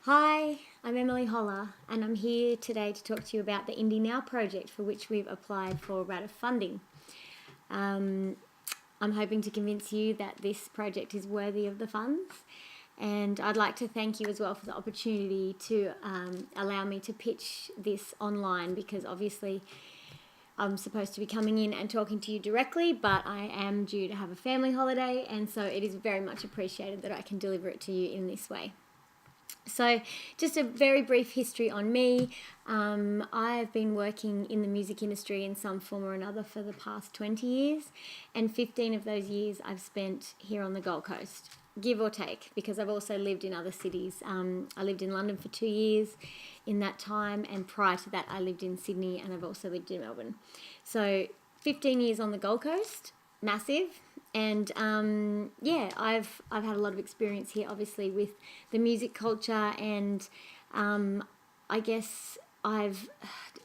Hi, I'm Emily Holler, and I'm here today to talk to you about the Indie Now project for which we've applied for RADF funding. I'm hoping to convince you that this project is worthy of the funds, and I'd like to thank you as well for the opportunity to allow me to pitch this online, because obviously I'm supposed to be coming in and talking to you directly, but I am due to have a family holiday, and so it is very much appreciated that I can deliver it to you in this way. So just a very brief history on me. I've been working in the music industry in some form or another for the past 20 years, and 15 of those years I've spent here on the Gold Coast, give or take, because I've also lived in other cities. I lived in London for 2 years in that time, and prior to that I lived in Sydney, and I've also lived in Melbourne. So 15 years on the Gold Coast, massive. And I've had a lot of experience here, obviously, with the music culture, and I guess I've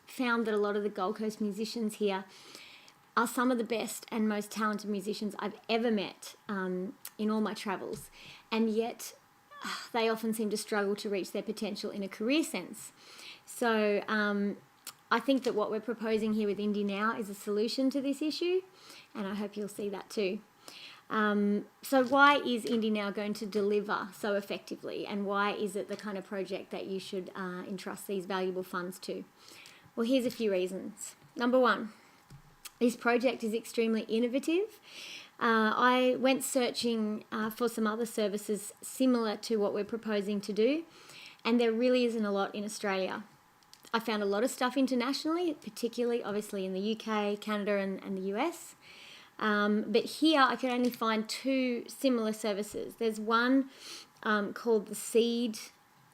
found that a lot of the Gold Coast musicians here are some of the best and most talented musicians I've ever met in all my travels, and yet they often seem to struggle to reach their potential in a career sense. So I think that what we're proposing here with Indie Now is a solution to this issue, and I hope you'll see that too. So why is Indie Now going to deliver so effectively, and why is it the kind of project that you should entrust these valuable funds to? Well, here's a few reasons. Number one, this project is extremely innovative. I went searching for some other services similar to what we're proposing to do, and there really isn't a lot in Australia. I found a lot of stuff internationally, particularly obviously in the UK, Canada and the US. But here I could only find two similar services. There's one called the Seed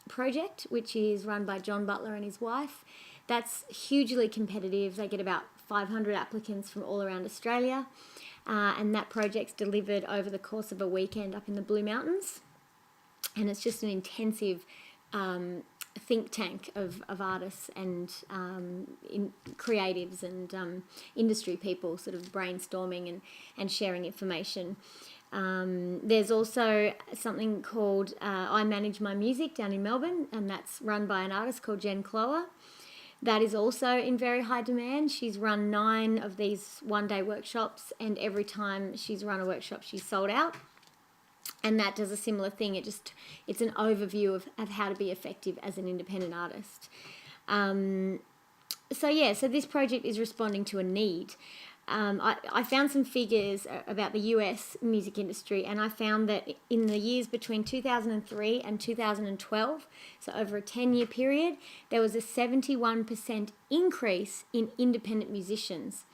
Project, which is run by John Butler and his wife. That's hugely competitive. They get about 500 applicants from all around Australia, and that project's delivered over the course of a weekend up in the Blue Mountains. And it's just an intensive think tank of artists and creatives and industry people sort of brainstorming and sharing information. There's also something called I Manage My Music down in Melbourne, and that's run by an artist called Jen Clower. That is also in very high demand. She's run 9 of these one-day workshops, and every time she's run a workshop she's sold out. And that does a similar thing. It's an overview of how to be effective as an independent artist. So this project is responding to a need. I found some figures about the US music industry, and I found that in the years between 2003 and 2012, so over a 10-year period, there was a 71% increase in independent musicians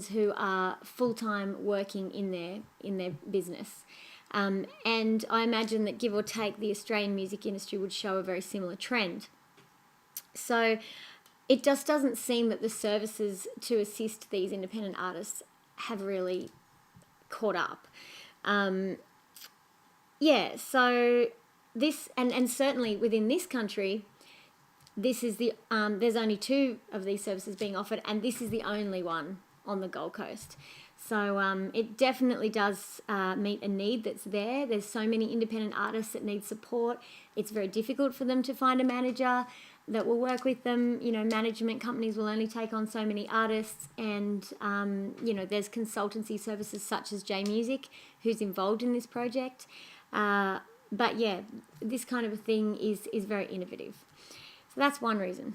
who are full-time working in their business. And I imagine that, give or take, the Australian music industry would show a very similar trend. So it just doesn't seem that the services to assist these independent artists have really caught up. So this, and certainly within this country, this is there's only 2 of these services being offered, and this is the only one on the Gold Coast. So it definitely does meet a need that's there. There's so many independent artists that need support. It's very difficult for them to find a manager that will work with them. Management companies will only take on so many artists, and there's consultancy services such as J Music, who's involved in this project. But yeah, this kind of a thing is very innovative. So that's one reason.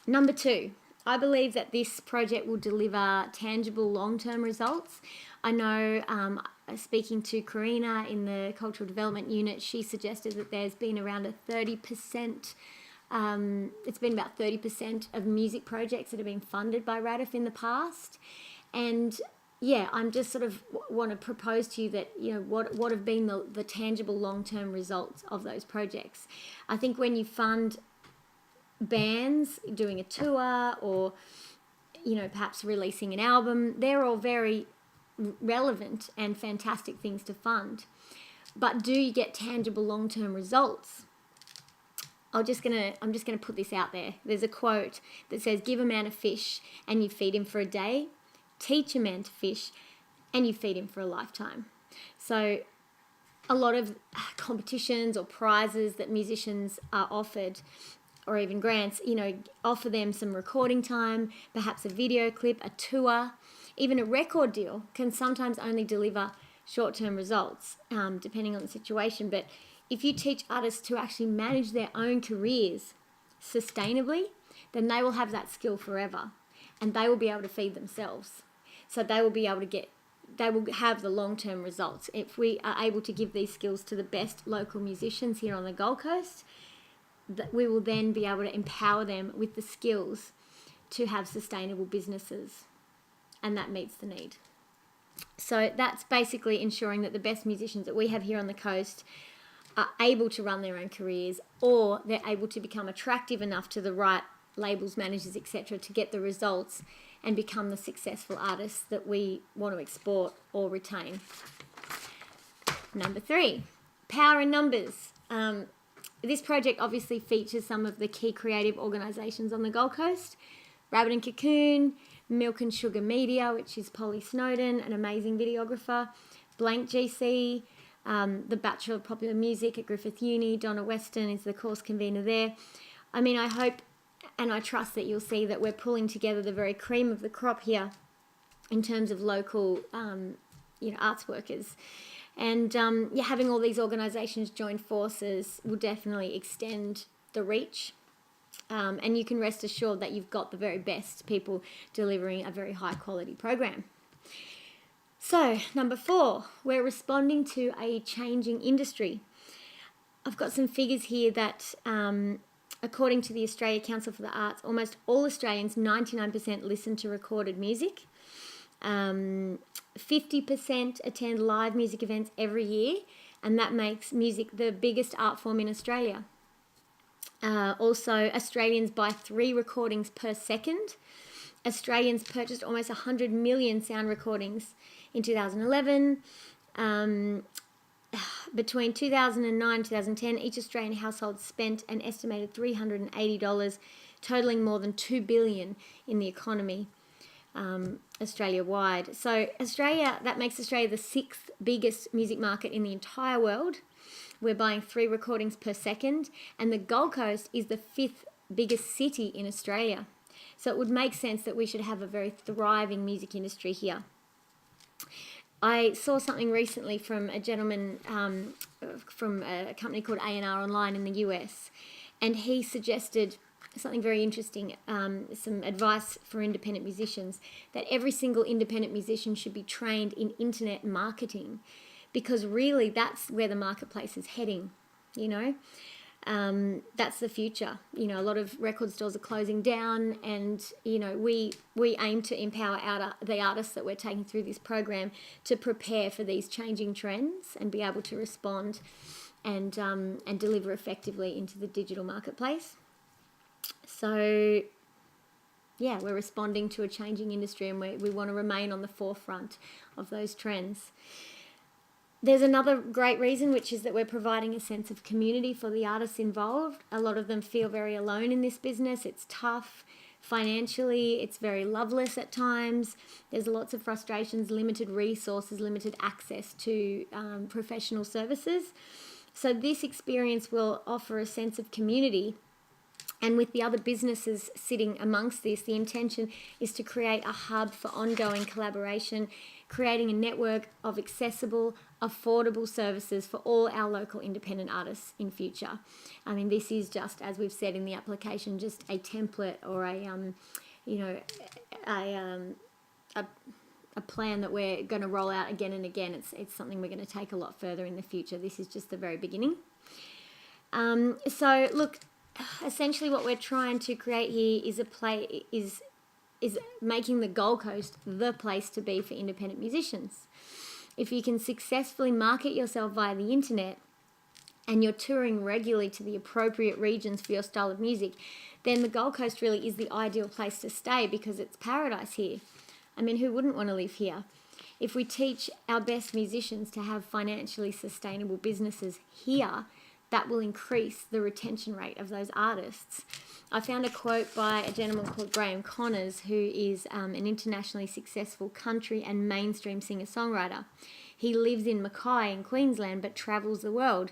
Number 2, I believe that this project will deliver tangible long-term results. I know, speaking to Karina in the Cultural Development Unit, she suggested that there's been around a 30%, it's been about 30% of music projects that have been funded by RADF in the past. And yeah, I'm just sort of want to propose to you that, what have been the tangible long-term results of those projects. I think when you fund bands doing a tour, or perhaps releasing an album, they're all very relevant and fantastic things to fund, but do you get tangible long-term results? I'm just gonna put this out there. There's a quote that says, "Give a man a fish and you feed him for a day, teach a man to fish and you feed him for a lifetime." So a lot of competitions or prizes that musicians are offered, or even grants, offer them some recording time, perhaps a video clip, a tour, even a record deal can sometimes only deliver short-term results, depending on the situation. But if you teach artists to actually manage their own careers sustainably, then they will have that skill forever, and they will be able to feed themselves. So they will have the long-term results. If we are able to give these skills to the best local musicians here on the Gold Coast, that we will then be able to empower them with the skills to have sustainable businesses, and that meets the need. So that's basically ensuring that the best musicians that we have here on the coast are able to run their own careers, or they're able to become attractive enough to the right labels, managers, etc., to get the results and become the successful artists that we want to export or retain. Number 3, power in numbers. This project obviously features some of the key creative organisations on the Gold Coast: Rabbit and Cocoon, Milk and Sugar Media, which is Polly Snowden, an amazing videographer, Blank GC, the Bachelor of Popular Music at Griffith Uni, Donna Weston is the course convener there. I mean, I hope and I trust that you'll see that we're pulling together the very cream of the crop here in terms of local arts workers. And having all these organisations join forces will definitely extend the reach. And you can rest assured that you've got the very best people delivering a very high quality program. So, number 4, we're responding to a changing industry. I've got some figures here that, according to the Australia Council for the Arts, almost all Australians, 99%, listen to recorded music. 50% attend live music events every year, and that makes music the biggest art form in Australia. Also, Australians buy 3 recordings per second. Australians purchased almost 100 million sound recordings in 2011. Between 2009 and 2010, each Australian household spent an estimated $380, totaling more than $2 billion in the economy, Australia-wide. So that makes Australia the 6th biggest music market in the entire world. We're buying 3 recordings per second, and the Gold Coast is the 5th biggest city in Australia. So it would make sense that we should have a very thriving music industry here. I saw something recently from a gentleman from a company called A&R Online in the US, and he suggested something very interesting, some advice for independent musicians, that every single independent musician should be trained in internet marketing, because really that's where the marketplace is heading, That's the future. A lot of record stores are closing down, and, we aim to empower the artists that we're taking through this program to prepare for these changing trends and be able to respond and deliver effectively into the digital marketplace. So, we're responding to a changing industry, and we want to remain on the forefront of those trends. There's another great reason, which is that we're providing a sense of community for the artists involved. A lot of them feel very alone in this business. It's tough financially. It's very loveless at times. There's lots of frustrations, limited resources, limited access to professional services. So this experience will offer a sense of community. And with the other businesses sitting amongst this, the intention is to create a hub for ongoing collaboration, creating a network of accessible, affordable services for all our local independent artists in future. I mean, this is just, as we've said in the application, just a template or a plan that we're going to roll out again and again. It's something we're going to take a lot further in the future. This is just the very beginning. So look, essentially what we're trying to create here is making the Gold Coast the place to be for independent musicians. If you can successfully market yourself via the internet and you're touring regularly to the appropriate regions for your style of music, then the Gold Coast really is the ideal place to stay, because it's paradise here. I mean, who wouldn't want to live here? If we teach our best musicians to have financially sustainable businesses here, that will increase the retention rate of those artists. I found a quote by a gentleman called Graham Connors, who is an internationally successful country and mainstream singer-songwriter. He lives in Mackay in Queensland, but travels the world.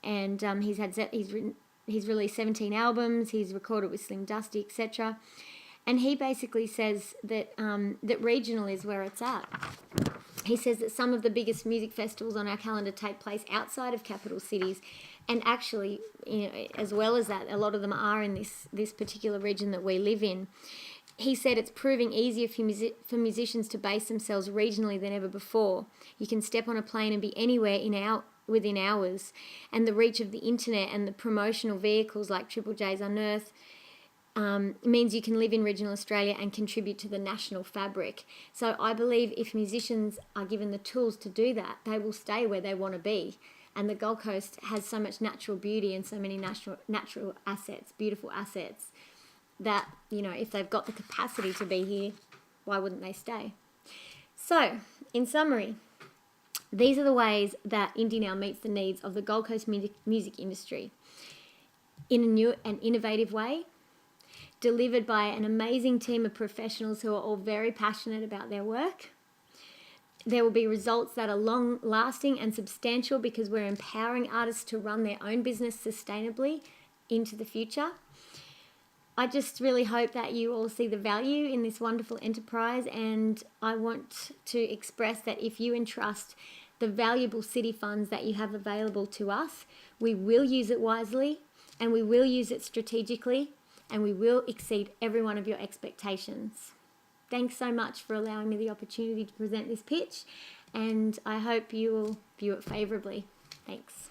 And he's released 17 albums. He's recorded with Slim Dusty, etc. And he basically says that that regional is where it's at. He says that some of the biggest music festivals on our calendar take place outside of capital cities, and actually, as well as that, a lot of them are in this particular region that we live in. He said it's proving easier for musicians to base themselves regionally than ever before. You can step on a plane and be anywhere within hours, and the reach of the internet and the promotional vehicles like Triple J's Unearth means you can live in regional Australia and contribute to the national fabric. So I believe if musicians are given the tools to do that, they will stay where they want to be. And the Gold Coast has so much natural beauty and so many natural assets, beautiful assets, that, if they've got the capacity to be here, why wouldn't they stay? So, in summary, these are the ways that Indie Now meets the needs of the Gold Coast music industry in a new and innovative way, delivered by an amazing team of professionals who are all very passionate about their work. There will be results that are long-lasting and substantial because we're empowering artists to run their own business sustainably into the future. I just really hope that you all see the value in this wonderful enterprise, and I want to express that if you entrust the valuable city funds that you have available to us, we will use it wisely and we will use it strategically, and we will exceed every one of your expectations. Thanks so much for allowing me the opportunity to present this pitch, and I hope you will view it favourably. Thanks.